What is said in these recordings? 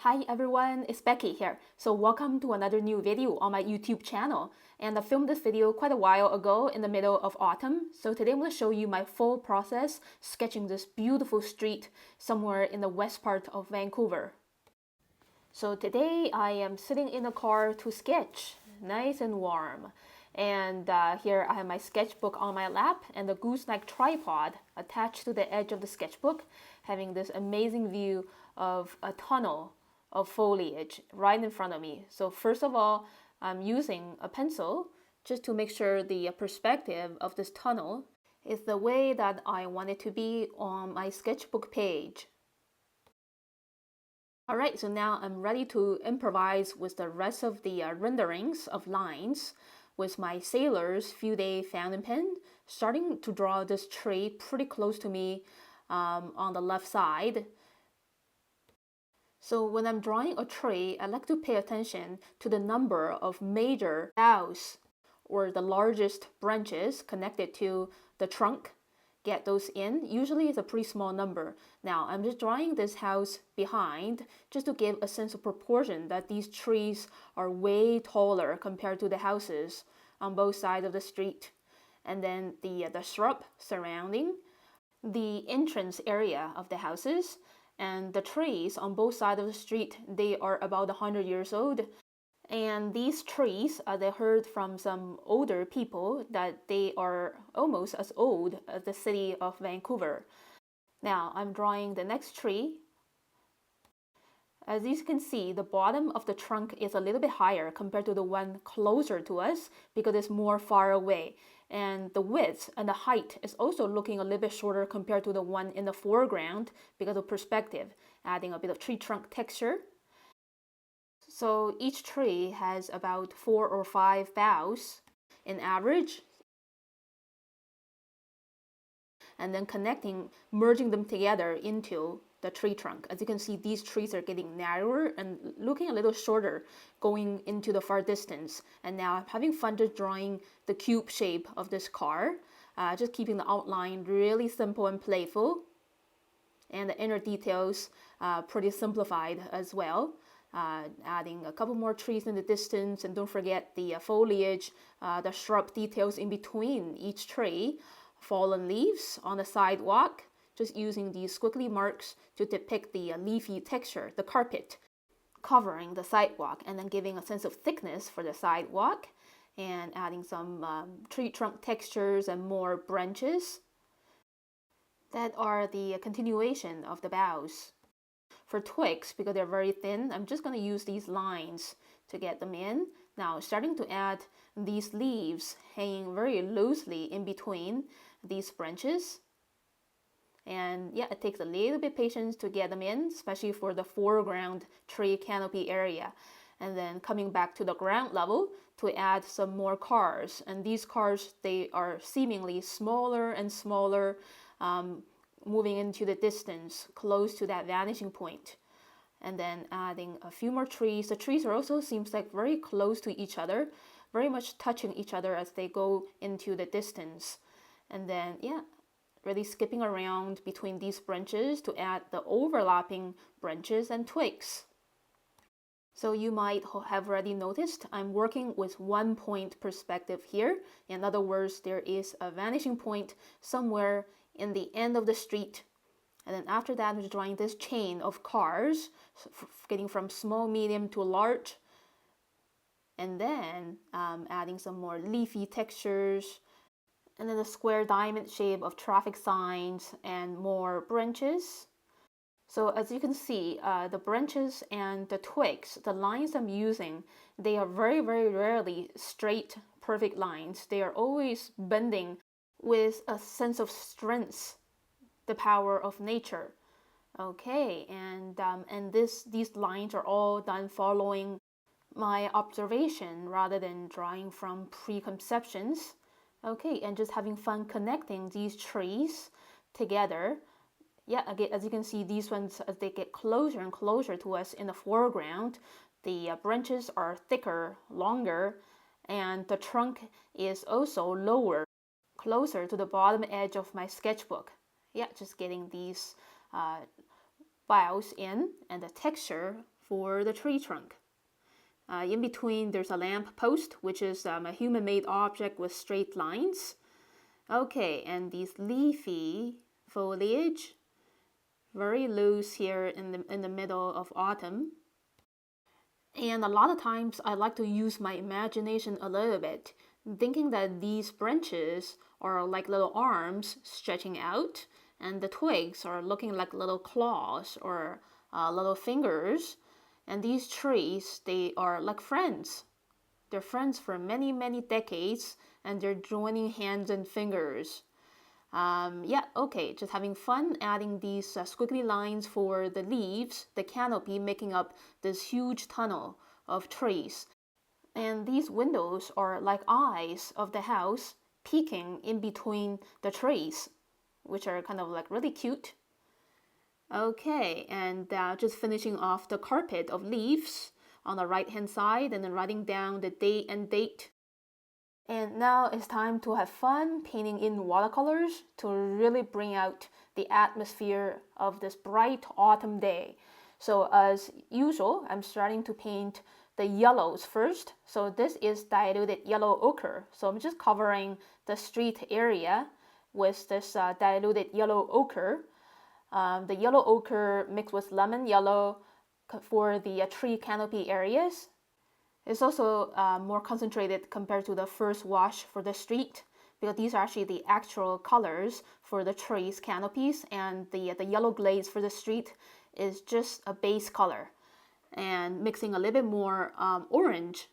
Hi everyone, it's Becky here. So welcome to another new video on my YouTube channel. And I filmed this video quite a while ago in the middle of autumn. So today I'm going to show you my full process sketching this beautiful street somewhere in the west part of Vancouver. So today I am sitting in a car to sketch, nice and warm. And here I have my sketchbook on my lap and the gooseneck tripod attached to the edge of the sketchbook, having this amazing view of a tunnel of foliage right in front of me. So first of all, I'm using a pencil just to make sure the perspective of this tunnel is the way that I want it to be on my sketchbook page. Alright, so now I'm ready to improvise with the rest of the renderings of lines with my Sailor's Fude fountain pen, starting to draw this tree pretty close to me on the left side. So when I'm drawing a tree, I like to pay attention to the number of major boughs or the largest branches connected to the trunk. Get those in. Usually it's a pretty small number. Now I'm just drawing this house behind just to give a sense of proportion that these trees are way taller compared to the houses on both sides of the street. And then the shrub surrounding the entrance area of the houses. And the trees on both sides of the street, they are about 100 years old. And these trees, they heard from some older people that they are almost as old as the city of Vancouver. Now I'm drawing the next tree. As you can see, the bottom of the trunk is a little bit higher compared to the one closer to us because it's more far away. And the width and the height is also looking a little bit shorter compared to the one in the foreground because of perspective, adding a bit of tree trunk texture. So each tree has about 4 or 5 boughs in average. And then connecting, merging them together into the tree trunk. As you can see, these trees are getting narrower and looking a little shorter going into the far distance. And now I'm having fun just drawing the cube shape of this car, just keeping the outline really simple and playful. And the inner details pretty simplified as well. Adding a couple more trees in the distance, and don't forget the foliage, the shrub details in between each tree, fallen leaves on the sidewalk, just using these squiggly marks to depict the leafy texture, the carpet covering the sidewalk, and then giving a sense of thickness for the sidewalk, and adding some tree trunk textures and more branches that are the continuation of the boughs. For twigs, because they're very thin, I'm just going to use these lines to get them in. Now, starting to add these leaves hanging very loosely in between these branches. And yeah, it takes a little bit of patience to get them in, especially for the foreground tree canopy area. And then coming back to the ground level to add some more cars. And these cars, they are seemingly smaller and smaller, moving into the distance, close to that vanishing point. And then adding a few more trees. The trees are also seems like very close to each other, very much touching each other as they go into the distance. And then, yeah, really skipping around between these branches to add the overlapping branches and twigs. So you might have already noticed I'm working with 1 point perspective here. In other words, there is a vanishing point somewhere in the end of the street. And then after that, I'm just drawing this chain of cars, getting from small, medium to large. And then adding some more leafy textures. And then a square diamond shape of traffic signs and more branches. So as you can see, the branches and the twigs, the lines I'm using, they are very, very rarely straight, perfect lines. They are always bending with a sense of strength, the power of nature. Okay, and these lines are all done following my observation rather than drawing from preconceptions. Okay, and just having fun connecting these trees together. Yeah, again, as you can see, these ones, as they get closer and closer to us in the foreground, the branches are thicker, longer, and the trunk is also lower, closer to the bottom edge of my sketchbook. Yeah, just getting these boughs in, and the texture for the tree trunk. In between, there's a lamp post, which is a human-made object with straight lines. Okay, and these leafy foliage, very loose here in the middle of autumn. And a lot of times I like to use my imagination a little bit, thinking that these branches are like little arms stretching out, and the twigs are looking like little claws or little fingers. And these trees, they are like friends. They're friends for many, many decades, and they're joining hands and fingers. Yeah, okay, just having fun adding these squiggly lines for the leaves, the canopy making up this huge tunnel of trees. And these windows are like eyes of the house peeking in between the trees, which are kind of like really cute. Okay, and just finishing off the carpet of leaves on the right hand side and then writing down the date and date. And now it's time to have fun painting in watercolors to really bring out the atmosphere of this bright autumn day. So as usual, I'm starting to paint the yellows first. So this is diluted yellow ochre. So I'm just covering the street area with this diluted yellow ochre. The yellow ochre mixed with lemon yellow for the tree canopy areas. It's also more concentrated compared to the first wash for the street, because these are actually the actual colors for the trees canopies, and the yellow glaze for the street is just a base color, and mixing a little bit more orange,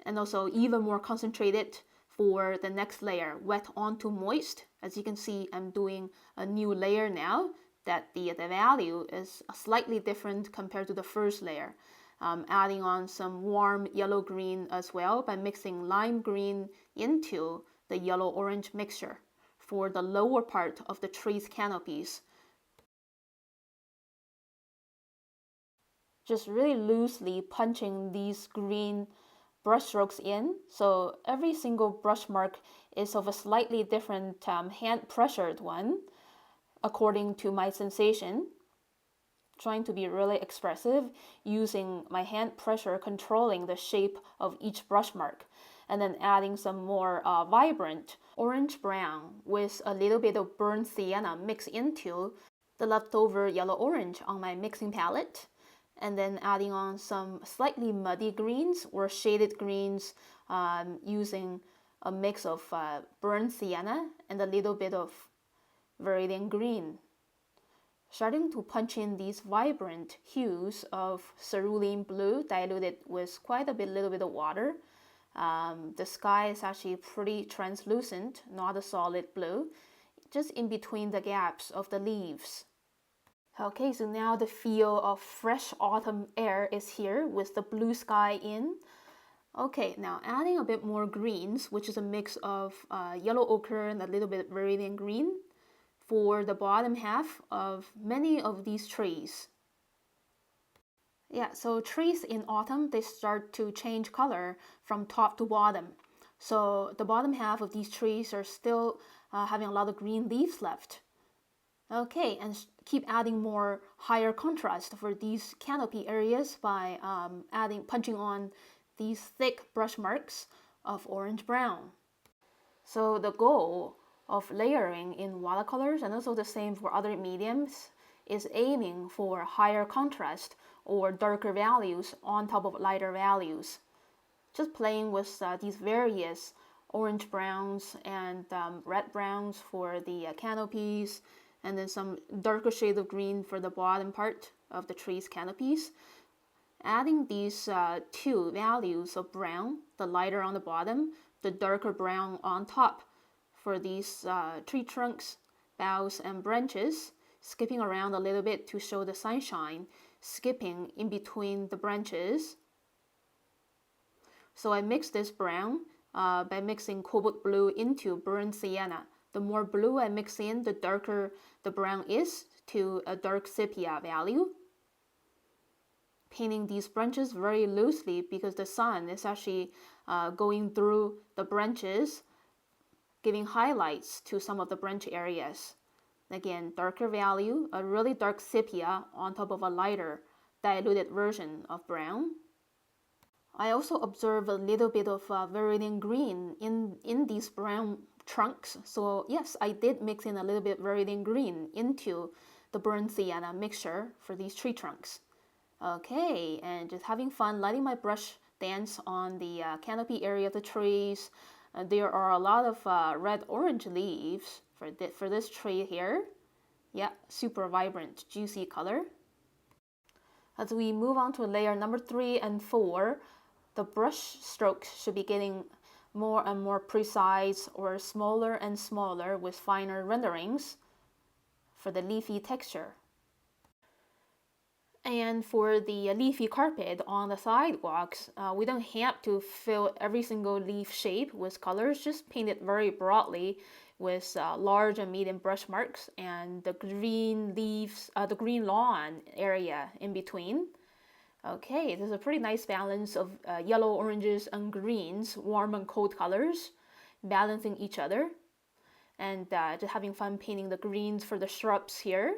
and also even more concentrated for the next layer, wet onto moist. As you can see, I'm doing a new layer now that the value is slightly different compared to the first layer. Adding on some warm yellow-green as well by mixing lime green into the yellow-orange mixture for the lower part of the tree's canopies. Just really loosely punching these green brush strokes in, so every single brush mark is of a slightly different hand-pressured one according to my sensation. Trying to be really expressive, using my hand pressure controlling the shape of each brush mark, and then adding some more vibrant orange brown with a little bit of burnt sienna mixed into the leftover yellow orange on my mixing palette, and then adding on some slightly muddy greens or shaded greens using a mix of burnt sienna and a little bit of viridian green. Starting to punch in these vibrant hues of cerulean blue diluted with quite a little bit of water. The sky is actually pretty translucent, not a solid blue, just in between the gaps of the leaves. Okay, so now the feel of fresh autumn air is here with the blue sky in. Okay, now adding a bit more greens, which is a mix of yellow ochre and a little bit of viridian green for the bottom half of many of these trees. Yeah, so trees in autumn, they start to change color from top to bottom. So the bottom half of these trees are still having a lot of green leaves left. Okay, and keep adding more higher contrast for these canopy areas by punching on these thick brush marks of orange brown. So the goal of layering in watercolors, and also the same for other mediums, is aiming for higher contrast or darker values on top of lighter values. Just playing with these various orange browns and red browns for the canopies, and then some darker shade of green for the bottom part of the tree's canopies. Adding these two values of brown, the lighter on the bottom, the darker brown on top, for these tree trunks, boughs, and branches, skipping around a little bit to show the sunshine, skipping in between the branches. So I mix this brown by mixing cobalt blue into burnt sienna. The more blue I mix in, the darker the brown is to a dark sepia value. Painting these branches very loosely because the sun is actually going through the branches, giving highlights to some of the branch areas. Again, darker value, a really dark sepia on top of a lighter diluted version of brown. I also observe a little bit of viridian green in these brown trunks. So yes, I did mix in a little bit viridian green into the burnt sienna mixture for these tree trunks. Okay, and just having fun letting my brush dance on the canopy area of the trees. There are a lot of red-orange leaves for this tree here. Yeah, super vibrant, juicy color. As we move on to layer number 3 and 4, the brush strokes should be getting more and more precise or smaller and smaller with finer renderings for the leafy texture. And for the leafy carpet on the sidewalks, we don't have to fill every single leaf shape with colors, just paint it very broadly with large and medium brush marks and the green leaves, the green lawn area in between. Okay, there's a pretty nice balance of yellow, oranges, and greens, warm and cold colors, balancing each other. And just having fun painting the greens for the shrubs here.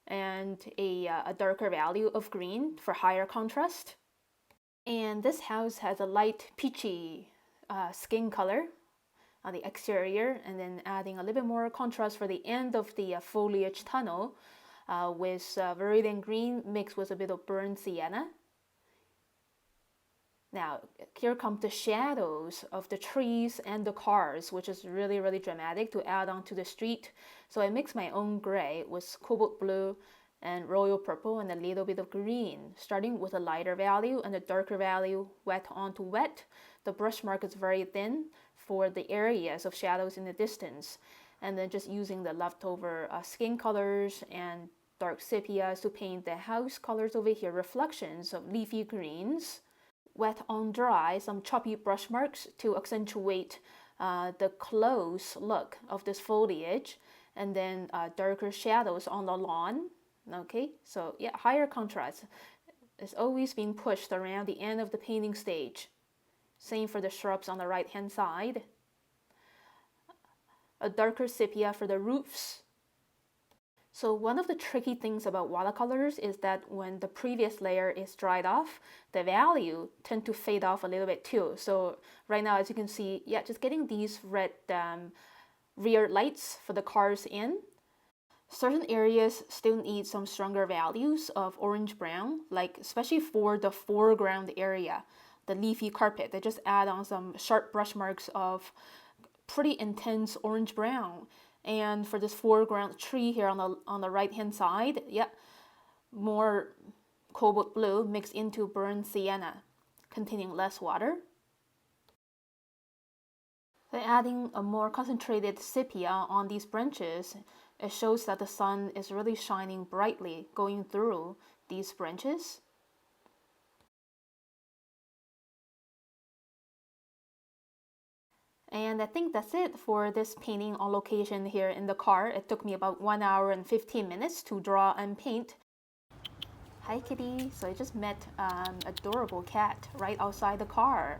And a darker value of green for higher contrast. And this house has a light peachy skin color on the exterior, and then adding a little bit more contrast for the end of the foliage tunnel with viridian green mixed with a bit of burnt sienna. Now, here come the shadows of the trees and the cars, which is really, really dramatic to add on to the street. So I mixed my own gray with cobalt blue and royal purple and a little bit of green, starting with a lighter value and a darker value, wet onto wet. The brush mark is very thin for the areas of shadows in the distance. And then just using the leftover skin colors and dark sepias to paint the house colors over here, reflections of leafy greens. Wet on dry, some choppy brush marks to accentuate the close look of this foliage, and then darker shadows on the lawn. Okay, so yeah, higher contrast is always being pushed around the end of the painting stage. Same for the shrubs on the right hand side. A darker sepia for the roofs. So one of the tricky things about watercolors is that when the previous layer is dried off, the value tend to fade off a little bit too. So right now, as you can see, yeah, just getting these red rear lights for the cars in. Certain areas still need some stronger values of orange-brown, like especially for the foreground area, the leafy carpet. They just add on some sharp brush marks of pretty intense orange-brown. And for this foreground tree here on the right hand side, yeah, more cobalt blue mixed into burnt sienna, containing less water. Then adding a more concentrated sepia on these branches, it shows that the sun is really shining brightly going through these branches. And I think that's it for this painting on location here in the car. It took me about 1 hour and 15 minutes to draw and paint. Hi kitty. So I just met an adorable cat right outside the car.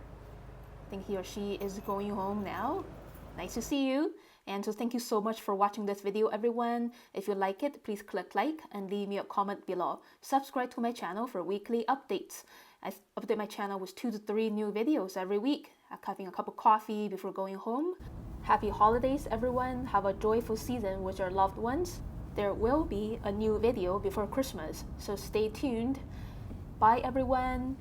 I think he or she is going home now. Nice to see you. And so thank you so much for watching this video, everyone. If you like it, please click like and leave me a comment below. Subscribe to my channel for weekly updates. I update my channel with 2 to 3 new videos every week. Having a cup of coffee before going home. Happy holidays, everyone. Have a joyful season with your loved ones. There will be a new video before Christmas, so stay tuned. Bye, everyone.